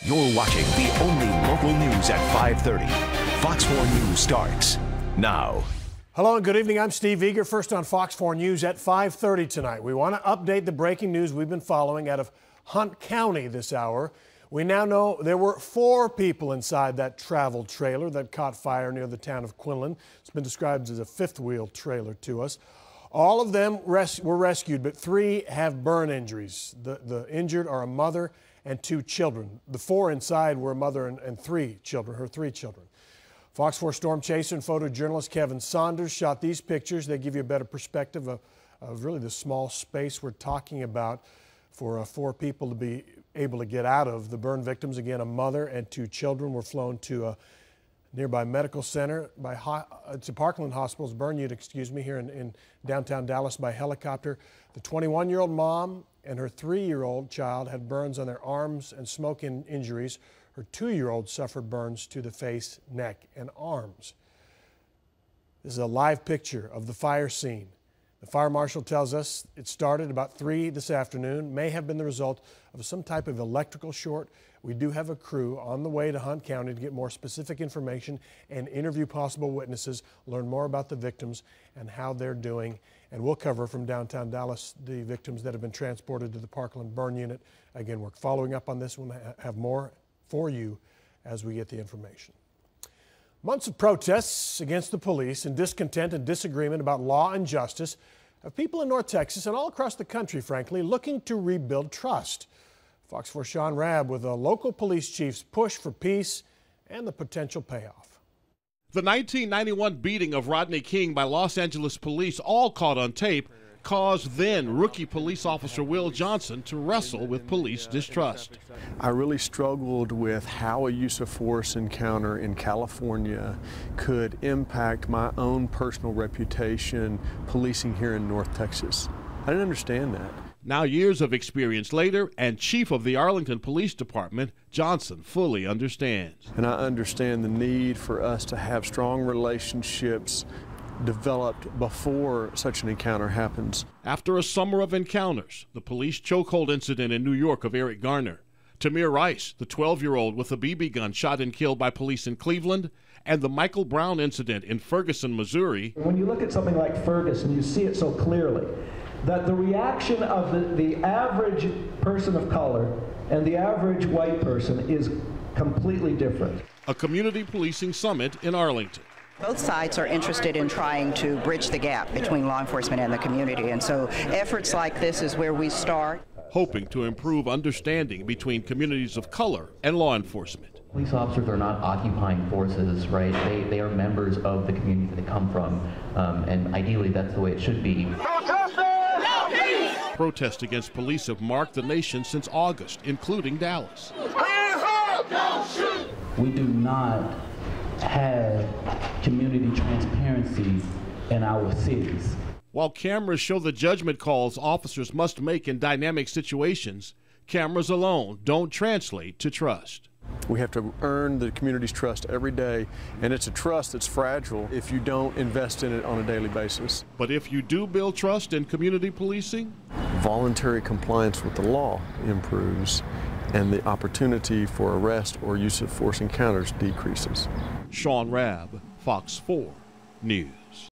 You're watching the only local news at 5:30. Fox 4 News starts now. Hello and good evening. I'm Steve Eager. First on Fox 4 News at 5:30 tonight. We want to update the breaking news we've been following out of Hunt County this hour. We now know there were 4 people inside that travel trailer that caught fire near the town of Quinlan. It's been described as a fifth-wheel trailer to us. All of them were rescued, but 3 have burn injuries. The injured are a mother and 2 children. The 4 inside were a mother and 3 children, her 3 children. Fox 4 storm chaser and photojournalist Kevin Saunders shot these pictures. They give you a better perspective of really the small space we're talking about for 4 people to be able to get out of. The burn victims, again, a mother and 2 children, were flown to a nearby medical center to Parkland Hospital's burn unit, here in downtown Dallas by helicopter. The 21-year-old mom and her 3-year-old child had burns on their arms and smoke injuries. Her 2-year-old suffered burns to the face, neck, and arms. This is a live picture of the fire scene. The fire marshal tells us it started about 3 this afternoon, may have been the result of some type of electrical short. We do have a crew on the way to Hunt County to get more specific information and interview possible witnesses, learn more about the victims and how they're doing. And we'll cover from downtown Dallas the victims that have been transported to the Parkland burn unit. Again, we're following up on this one, have more for you as we get the information. Months of protests against the police and discontent and disagreement about law and justice have people in North Texas and all across the country, frankly, looking to rebuild trust. Fox 4 Sean Rabb with a local police chief's push for peace and the potential payoff. The 1991 beating of Rodney King by Los Angeles police, all caught on tape, caused then rookie police officer Will Johnson to wrestle with police distrust. I really struggled with how a use of force encounter in California could impact my own personal reputation policing here in North Texas. I didn't understand that. Now, years of experience later, and chief of the Arlington Police Department, Johnson fully understands. And I understand the need for us to have strong relationships developed before such an encounter happens. After a summer of encounters, the police chokehold incident in New York of Eric Garner, Tamir Rice, the 12-year-old with a BB gun shot and killed by police in Cleveland, and the Michael Brown incident in Ferguson, Missouri. When you look at something like Ferguson, you see it so clearly that the reaction of the average person of color and the average white person is completely different. A community policing summit in Arlington. Both sides are interested in trying to bridge the gap between law enforcement and the community, and so efforts like this is where we start. Hoping to improve understanding between communities of color and law enforcement. Police officers are not occupying forces, right? They are members of the community that they come from, and ideally that's the way it should be. Protests against police have marked the nation since August, including Dallas. We do not have community transparency in our cities. While cameras show the judgment calls officers must make in dynamic situations, cameras alone don't translate to trust. We have to earn the community's trust every day, and it's a trust that's fragile if you don't invest in it on a daily basis. But if you do build trust in community policing, voluntary compliance with the law improves, and the opportunity for arrest or use of force encounters decreases. Sean Rabb, Fox 4 News.